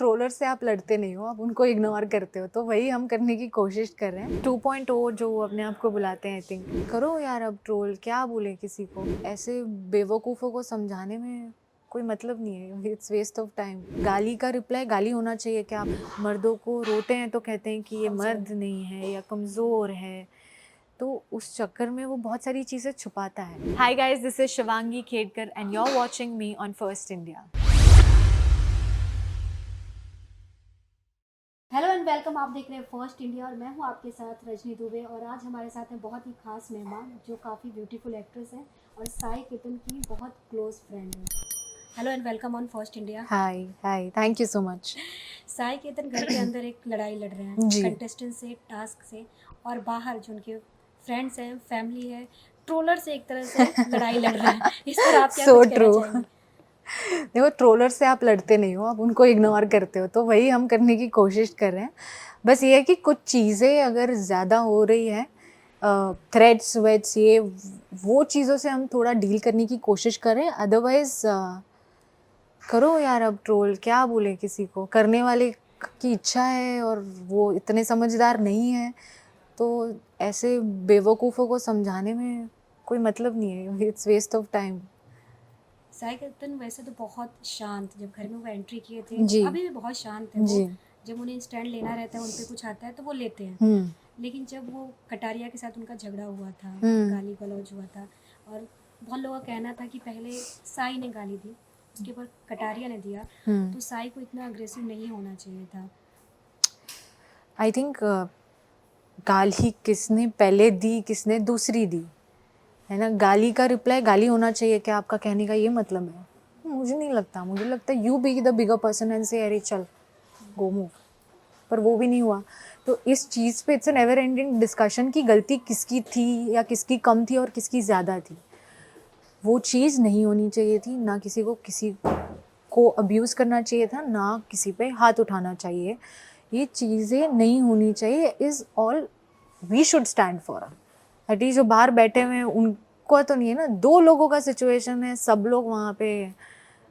Troller से आप लड़ते नहीं हो, आप उनको इग्नोर करते हो, तो वही हम करने की कोशिश कर रहे हैं। 2.0 जो अपने आप को बुलाते हैं, आई थिंक करो यार। अब ट्रोल क्या बोले किसी को, ऐसे बेवकूफ़ों को समझाने में कोई मतलब नहीं है, इट्स वेस्ट ऑफ टाइम। गाली का रिप्लाई गाली होना चाहिए क्या? मर्दों को रोते हैं तो कहते हैं कि ये मर्द नहीं है या कमज़ोर है, तो उस चक्कर में वो बहुत सारी चीज़ें छुपाता है। Hi guys, this is Shivangi Khedkar and you are watching me on First India. Hello and welcome. आप देख रहे हैं फर्स्ट इंडिया और मैं हूं आपके साथ रजनी दुबे। और आज हमारे साथ हैं बहुत ही खास मेहमान जो काफ़ी ब्यूटीफुल एक्ट्रेस हैं और साई केतन की बहुत क्लोज फ्रेंड है। Hello and welcome on First India. Hi hi, thank you so much. Sai Ketan घर के अंदर एक लड़ाई लड़ रहे हैं जी। कंटेस्टेंट से, टास्क से, और बाहर जो उनके फ्रेंड्स हैं, फैमिली है, ट्रोलर से एक तरह से लड़ाई लड़ रहे हैं। इस पर आप क्या सो कुछ कहना ट्रू। चाहेंगे? देखो, ट्रोलर से आप लड़ते नहीं हो, आप उनको इग्नोर करते हो, तो वही हम करने की कोशिश कर रहे हैं। बस ये है कि कुछ चीज़ें अगर ज़्यादा हो रही है, थ्रेड्स वेड्स, ये वो चीज़ों से हम थोड़ा डील करने की कोशिश करें। अदरवाइज करो यार, अब ट्रोल क्या बोले किसी को, करने वाले की इच्छा है और वो इतने समझदार नहीं है, तो ऐसे बेवकूफ़ों को समझाने में कोई मतलब नहीं है, it's waste of time. Sai Ketan वैसे तो बहुत शांत, जब घर में वो एंट्री किए थे जी। अभी भी बहुत शांत है वो। जी। जब उन्हें स्टैंड लेना रहता है, उन पे कुछ आता है तो वो लेते हैं। हम्म। लेकिन जब वो कटारिया के साथ उनका झगड़ा हुआ था, हम्म। गाली गलौज हुआ था, और बहुत लोगों का कहना था कि पहले साई ने गाली दी, उसके बाद कटारिया ने दिया, हम्म। तो साई को इतना अग्रेसिव नहीं होना चाहिए था। आई थिंक गाली किसने पहले दी, किसने दूसरी दी, है ना? गाली का रिप्लाई गाली होना चाहिए क्या? आपका कहने का ये मतलब है? मुझे नहीं लगता। मुझे लगता है you be the bigger person and से अरे चल गो मूव। पर वो भी नहीं हुआ। तो इस चीज़ पे it's a never ending discussion कि गलती किसकी थी या किसकी कम थी और किसकी ज़्यादा थी। वो चीज़ नहीं होनी चाहिए थी। ना किसी को अब्यूज़ करना चाहिए था, ना किसी पे हाथ उठाना चाहिए। ये चीज़ें नहीं होनी चाहिए, is all we should stand for. At least जो बाहर बैठे हुए हैं उनको तो नहीं है ना, 2 लोगों का सिचुएशन है, सब लोग वहाँ पे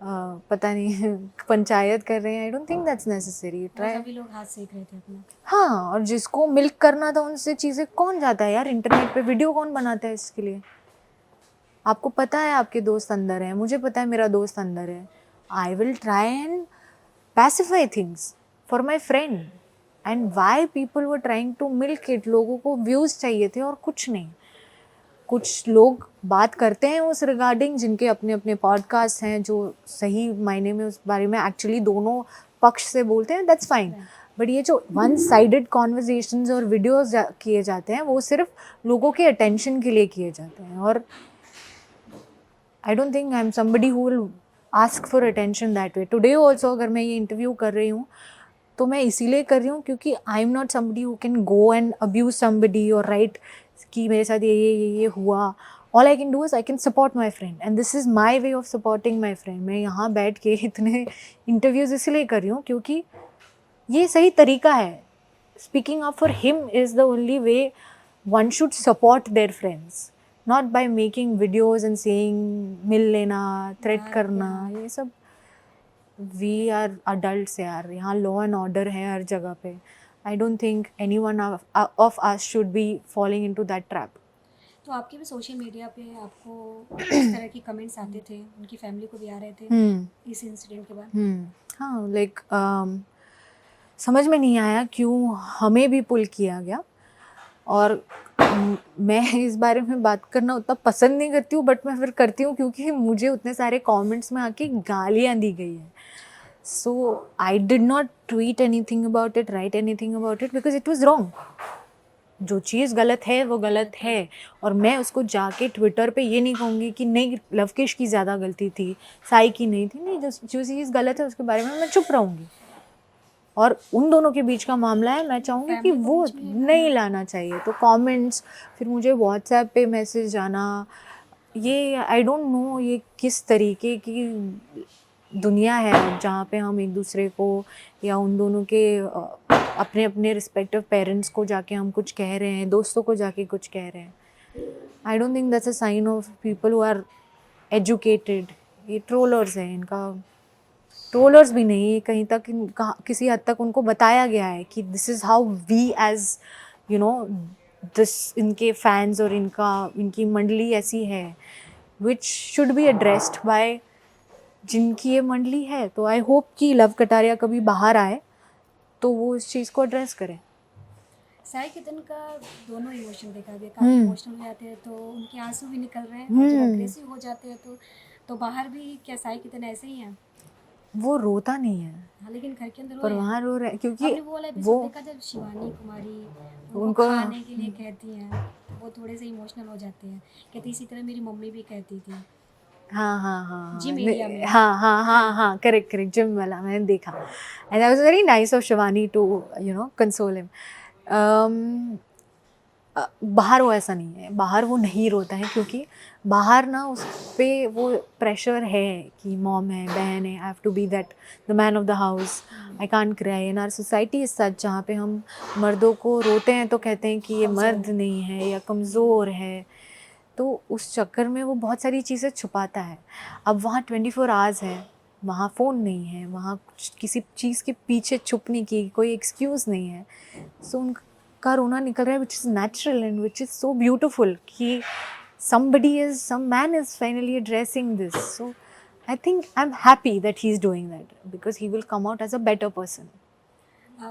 पता नहीं पंचायत कर रहे हैं। I don't think that's necessary. और ट्राई। सभी लोग हाथ सेक रहे थे अपना। हाँ, और जिसको मिल्क करना था उनसे चीज़ें कौन जाता है यार? इंटरनेट पे वीडियो कौन बनाता है इसके लिए? आपको पता है आपके दोस्त अंदर हैं, मुझे पता है मेरा दोस्त अंदर है। I will try and pacify things for my friend. And why people were trying to milk it? लोगों को व्यूज़ चाहिए थे और कुछ नहीं। कुछ लोग बात करते हैं उस रिगार्डिंग, जिनके अपने अपने पॉडकास्ट हैं, जो सही मायने में उस बारे में एक्चुअली दोनों पक्ष से बोलते हैं, दैट्स फाइन। बट ये जो वन साइडेड कॉन्वर्जेशंस और वीडियोस किए जाते हैं, वो सिर्फ लोगों के अटेंशन के लिए किए जाते हैं। और आई don't think I am somebody who will ask for attention that way. Today also अगर मैं ये इंटरव्यू कर रही हूँ, तो मैं इसीलिए कर रही हूँ क्योंकि I am not somebody who can go and abuse somebody और राइट कि मेरे साथ ये हुआ। All I can do is I can support my friend and this is my way of supporting my friend. मैं यहाँ बैठ के इतने इंटरव्यूज़ इसलिए कर रही हूँ क्योंकि ये सही तरीका है। Speaking up for him is the only way one should support their friends, not by making videos and saying मिल लेना, थ्रेट करना, ये सब। वी आर अडल्ट्स यार, यहाँ लॉ एंड ऑर्डर है हर जगह पे। I don't think any one of us should be following into that trap. तो आपके भी सोशल मीडिया पे आपको इस तरह की कमेंट्स आते थे, उनकी फैमिली को भी आ रहे थे इस इंसिडेंट के बाद? हाँ, लाइक समझ में नहीं आया क्यों हमें भी पुल किया गया। और मैं इस बारे में बात करना उतना पसंद नहीं करती हूँ, बट मैं फिर करती हूँ क्योंकि मुझे उतने सारे कमेंट्स में आके गालियाँ दी गई हैं। So I did not tweet anything about it, write anything about it, because it was wrong. जो चीज़ गलत है वो गलत है। और मैं उसको जाके ट्विटर पे ये नहीं कहूँगी कि नहीं लवकेश की ज़्यादा गलती थी, साई की नहीं थी। नहीं, जो चीज़ गलत है उसके बारे में मैं चुप रहूँगी। और उन दोनों के बीच का मामला है, मैं चाहूँगी कि वो नहीं लाना चाहिए। तो कमेंट्स, फिर मुझे व्हाट्सएप पे मैसेज आना, ये आई डोंट नो ये किस तरीके की दुनिया है जहाँ पे हम एक दूसरे को या उन दोनों के अपने अपने रिस्पेक्टिव पेरेंट्स को जाके हम कुछ कह रहे हैं, दोस्तों को जाके कुछ कह रहे हैं। I don't think that's a sign of people who are educated. ये ट्रोलर्स हैं, इनका ट्रोलर्स भी नहीं, कहीं तक किसी हद तक उनको बताया गया है कि this is how we as you know this, इनके फैंस और इनकी मंडली ऐसी है which should be addressed by जिनकी ये मंडली है। तो आई होप कि लव कटारिया कभी बाहर आए तो वो इस चीज़ को एड्रेस करे। साई कितन का दोनों इमोशन देखा गया, काफ़ी इमोशनल हो जाते हैं तो उनके आंसू भी निकल रहे हैं, और जब अग्रेसिव हो जाते हैं तो बाहर भी क्या साई कितन ऐसे ही हैं? वो रोता नहीं है हाँ, लेकिन घर के अंदर पर वो है। वहाँ रो रहे हैं क्योंकि आपने वो वाला एपिसोड देखा जब शिवानी कुमारी उनको उनको खाने के लिए कहती हैं, तो वो थोड़े से इमोशनल हो जाते हैं, कहती इसी तरह मेरी मम्मी भी कहती थी हाँ हाँ हाँ जिम एरिया में। हाँ हाँ हाँ हाँ करेक्ट करेक्ट, जिम वाला मैंने देखा and that was very nice of Shivani to console him. बाहर वो ऐसा नहीं है, बाहर वो नहीं रोता है क्योंकि बाहर ना उस पे वो प्रेशर है कि मॉम है, बहन है, I have to be that the man of the house, I can't cry. In our society is such जहाँ पे हम मर्दों को रोते हैं तो कहते हैं कि ये मर्द नहीं है या कमज़ोर है, तो उस चक्कर में वो बहुत सारी चीज़ें छुपाता है। अब वहाँ 24 आवर्स है, वहाँ फ़ोन नहीं है, वहाँ किसी चीज़ के पीछे छुपने की कोई एक्सक्यूज़ नहीं है। सो उनका रोना निकल रहा है which is natural and which is so beautiful कि some man is finally addressing this. So I think I'm happy that he's doing that because he will come out as a better person.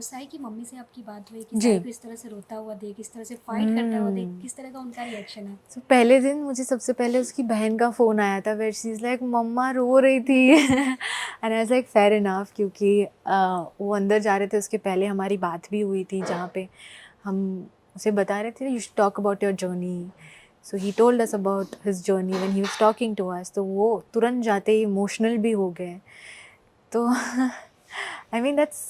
Sai की mummy से आपकी बात हुई कि जी। साई को इस तरह से रोता हुआ देख, इस तरह से फाइट करता हुआ देख, किस तरह का उनका रिएक्शन है? So पहले दिन मुझे सबसे पहले उसकी बहन का फ़ोन आया था where she's like मम्मा रो रही थी and I was like fair enough क्योंकि वो अंदर जा रहे थे, उसके पहले हमारी बात भी हुई थी जहाँ पे हम उसे बता रहे थे you should talk about your journey. So he told us about his journey when he was talking to us. तो वो तुरंत जाते ही इमोशनल भी हो गए। तो I mean that's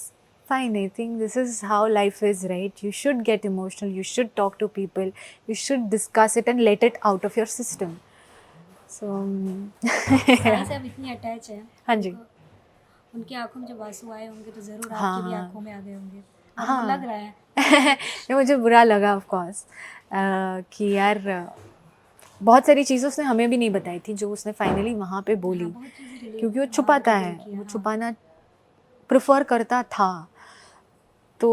fine. I think this is how life is, right? You should get emotional. You should talk to people. You should discuss it and let it out of your system. So Sai से आप इतनी attach है, हाँ जी। उनकी आंखों में जब आंसू आए होंगे तो ज़रूर हाँ, आपकी भी हाँ। आंखों में आ गए होंगे, और हाँ। वो लग रहा है। ये मुझे बुरा लगा ऑफ कोर्स कि यार बहुत सारी चीज़ें उसने हमें भी नहीं बताई थी जो उसने फाइनली वहाँ पे बोली, हाँ, बहुत चीज़ें रिलेट क्योंकि वो हाँ, छुपाता रिवील है, किया, वो हाँ। छुपाना प्रेफर करता था। तो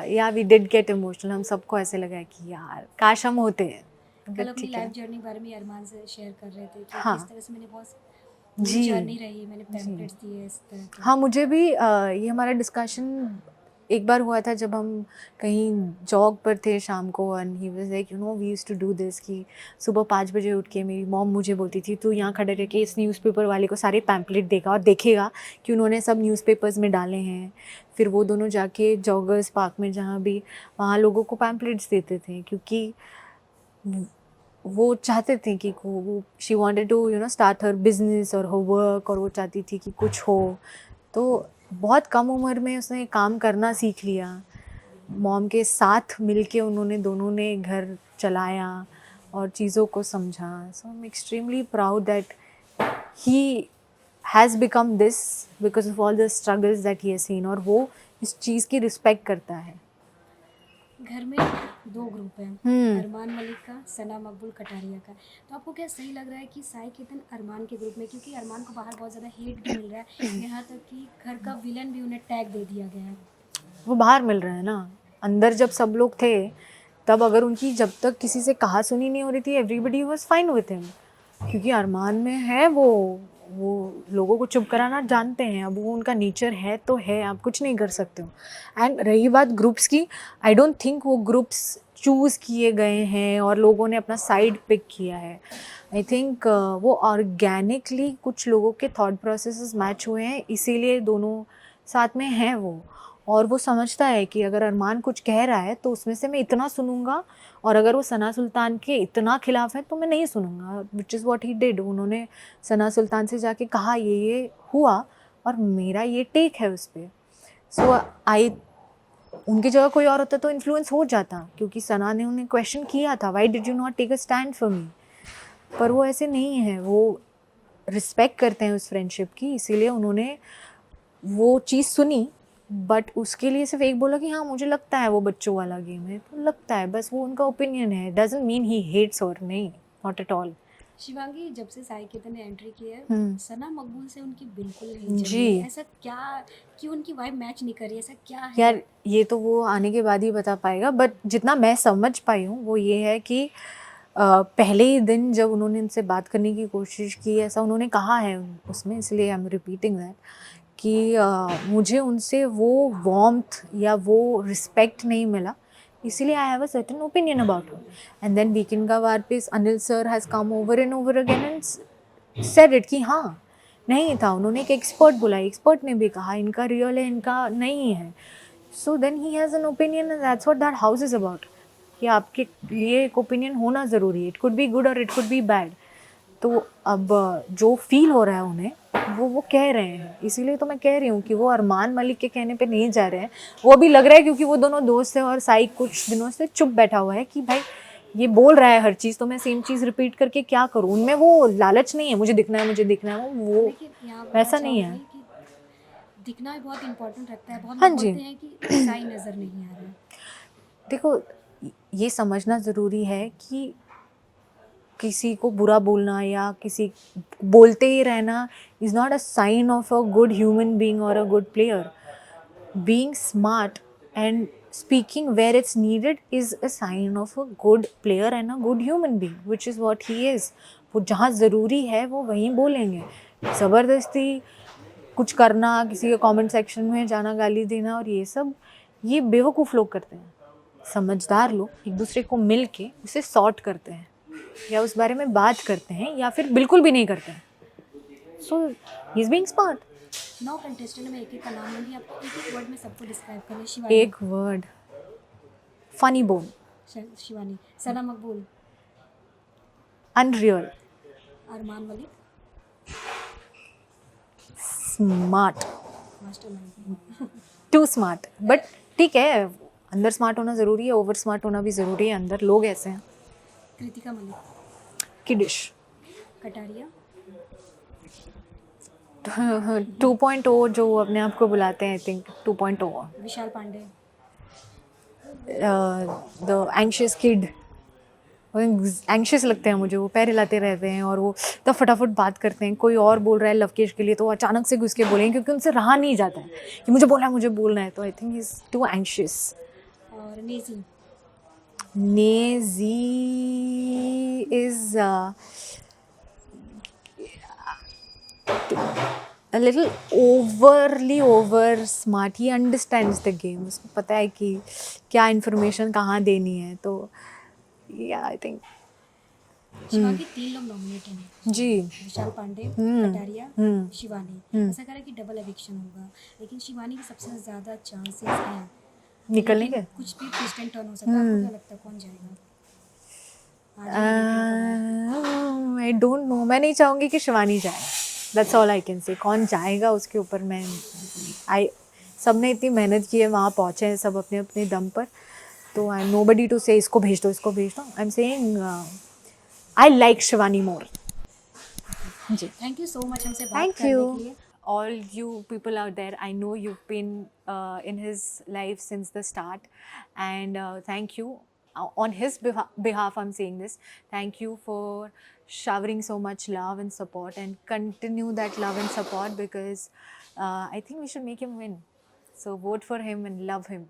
या वी डिड गेट इमोशनल, हम सबको ऐसे लगा कि यार काश हम होते हैं। कल बट अपनी ठीक है। लाइफ जर्नी के बारे में अरमान से शेयर कर रहे थे कि हाँ। किस तरह से मैंने बहुत जी। बुरी जर्नी रही, मैंने पैम्पलेट्स दिए इस तरह के। हाँ मुझे भी ये हमारा डिस्कशन एक बार हुआ था जब हम कहीं जॉग पर थे शाम को and he was like we used to do this कि सुबह 5 बजे उठ के मेरी मॉम मुझे बोलती थी तू यहाँ खड़े रह के इस न्यूज़पेपर वाले को सारे पैम्पलेट देगा और देखेगा कि उन्होंने सब न्यूज़पेपर्स में डाले हैं। फिर वो दोनों जाके जॉगर्स पार्क में जहाँ भी वहाँ लोगों को पैम्पलेट्स देते थे क्योंकि वो चाहते थे कि वो she wanted to start her business और हर वर्क, और वो चाहती थी कि कुछ हो। तो बहुत कम उम्र में उसने काम करना सीख लिया, मॉम के साथ मिलके उन्होंने दोनों ने घर चलाया और चीज़ों को समझा। So I am extremely proud that he has become this because of all the struggles that he has seen, और वो इस चीज़ की रिस्पेक्ट करता है। घर में 2 ग्रुप हैं, अरमान मलिक का, सना मकबूल कटारिया का। तो आपको क्या सही लग रहा है कि साई कितन अरमान के ग्रुप में, क्योंकि अरमान को बाहर बहुत ज़्यादा हेट भी मिल रहा है, यहाँ तक कि घर का विलन भी उन्हें टैग दे दिया गया है। वो बाहर मिल रहा है ना, अंदर जब सब लोग थे तब अगर उनकी जब तक किसी से कहा सुनी नहीं हो रही थी everybody was fine with him, क्योंकि अरमान में है वो लोगों को चुप कराना जानते हैं। अब वो उनका नेचर है तो है, आप कुछ नहीं कर सकते हो। एंड रही बात ग्रुप्स की, आई डोंट थिंक वो ग्रुप्स चूज़ किए गए हैं और लोगों ने अपना साइड पिक किया है। आई थिंक वो ऑर्गेनिकली कुछ लोगों के थॉट प्रोसेसेस मैच हुए हैं, इसीलिए दोनों साथ में हैं वो। और वो समझता है कि अगर अरमान कुछ कह रहा है तो उसमें से मैं इतना सुनूंगा, और अगर वो सना सुल्तान के इतना खिलाफ है तो मैं नहीं सुनूंगा, which is what he did. उन्होंने सना सुल्तान से जाके कहा ये हुआ और मेरा ये टेक है उस पर। सो उनकी जगह कोई और होता तो इन्फ्लुएंस हो जाता, क्योंकि सना ने उन्हें क्वेश्चन किया था why did you not take a stand for me, पर वो ऐसे नहीं है, वो रिस्पेक्ट करते हैं उस फ्रेंडशिप की, इसीलिए उन्होंने वो चीज़ सुनी। बट उसके लिए सिर्फ एक बोला कि हाँ मुझे लगता है वो बच्चों वाला गेम है, तो लगता है बस, वो उनका ओपिनियन है, डजंट मीन ही हेट्स और नहीं, नॉट एट ऑल। शिवांगी, जब से साई केतन ने एंट्री की है, हम्म। सना मकबूल से उनकी बिल्कुल नहीं जमी जी। है। ऐसा क्या, क्यों उनकी वाइब मैच नहीं कर रही, ऐसा क्या है? यार ये तो वो आने के बाद ही बता पाएगा, बट जितना मैं समझ पाई हूँ वो ये है कि पहले ही दिन जब उन्होंने इनसे बात करने की कोशिश की, ऐसा उन्होंने कहा है उसमें, इसलिए आई एम रिपीटिंग दैट कि मुझे उनसे वो वार्मथ या वो रिस्पेक्ट नहीं मिला, इसीलिए I have a certain opinion about her. And then weekend का वापस Anil sir has come over and over again and said it कि हाँ नहीं था। उन्होंने एक एक्सपर्ट बुलाई, एक्सपर्ट ने भी कहा इनका रियल है, इनका नहीं है। So then he has an opinion and that's what that house is about, कि आपके लिए एक ओपिनियन होना ज़रूरी है। इट कुड बी गुड और इट कुड बी बैड। तो अब जो फील हो रहा है उन्हें वो कह रहे हैं, इसीलिए तो मैं कह रही हूँ कि वो अरमान मलिक के कहने पे नहीं जा रहे हैं। वो अभी लग रहा है क्योंकि वो दोनों दोस्त हैं और साई कुछ दिनों से चुप बैठा हुआ है कि भाई ये बोल रहा है हर चीज़, तो मैं सेम चीज़ रिपीट करके क्या करूँ। उनमें वो लालच नहीं है, मुझे दिखना है, मुझे दिखना है, वो लेकिन यहाँ वैसा नहीं है। कि दिखना भी बहुत इंपॉर्टेंट रखता है। बहुत हाँ लोग जी। बोलते हैं कि साई नज़र नहीं आ रहा है। देखो ये समझना ज़रूरी है कि किसी को बुरा बोलना या किसी बोलते ही रहना is not a sign of a good human being और a good player. Being smart and speaking where it's needed is a sign of a good player and a good human being, which is what he is. वो जहाँ ज़रूरी है वो वहीं बोलेंगे। ज़बरदस्ती कुछ करना, किसी के कमेंट सेक्शन में जाना, गाली देना और ये सब, ये बेवकूफ़ लोग करते हैं। समझदार लोग एक दूसरे को मिल के उसे सॉर्ट करते हैं या उस बारे में बात करते हैं या फिर बिल्कुल भी नहीं करते हैं। So he is being smart. 9 contestant में एक-एक का नाम लूँगी, आपको एक-एक वर्ड में सबको डिस्क्राइब करना है। शिवानी, एक word, funny bone, Shivani, Sana Maqbool, unreal, Armaan Malik, smart, mastermind, too smart. But ठीक है, अंदर स्मार्ट होना ज़रूरी है, ओवर स्मार्ट होना भी ज़रूरी है। अंदर लोग ऐसे हैं। कृतिका मलिक, किडिश, कटारिया, 2.0 जो अपने आप को बुलाते हैं, I think 2.0, Vishal Pandey, the anxious kid. Anxious लगते हैं मुझे, वो पैर हिलाते रहते हैं और वो तब फटाफट बात करते हैं। कोई और बोल रहा है लवकेश के लिए तो अचानक से घुस के बोलेंगे क्योंकि उनसे रहा नहीं जाता है कि मुझे बोलना है, मुझे बोलना है। तो I think is too anxious. और नेजी, नेजी इज़ a little overly over smart. He understands the game. उसको पता है कि क्या इन्फॉर्मेशन कहाँ देनी है। तो yeah, I think शिवानी 3 लोग नॉमिनेट हैं। जी। विशाल पांडे, कटारिया, शिवानी। हम्म। ऐसा कह रहा है कि डबल एविक्शन होगा, लेकिन शिवानी के सबसे ज़्यादा चांसेस हैं निकलने लेकिन के कुछ भी ट्विस्ट एंड टर्न हो सकता है। आपको क्या लगता है कौन जाएगा? आज ही weekend का है। I don't know. मैं नहीं चाहूँगी कि शिवानी जाए। That's all I can say. कौन जाएगा उसके ऊपर मैं सब ने इतनी मेहनत की है, वहाँ पहुँचे हैं सब अपने अपने दम पर। तो आई एम नोबडी टू से इसको भेज दो, इसको भेज दो। I am saying I like Shivani more. जी। थैंक यू सो मच हमसे बात Thank करने you. के लिए। All you people out there, I know you've been in his life since the start, and thank you. On his behalf, I'm saying this. Thank you for showering so much love and support, and continue that love and support because I think we should make him win. So vote for him and love him.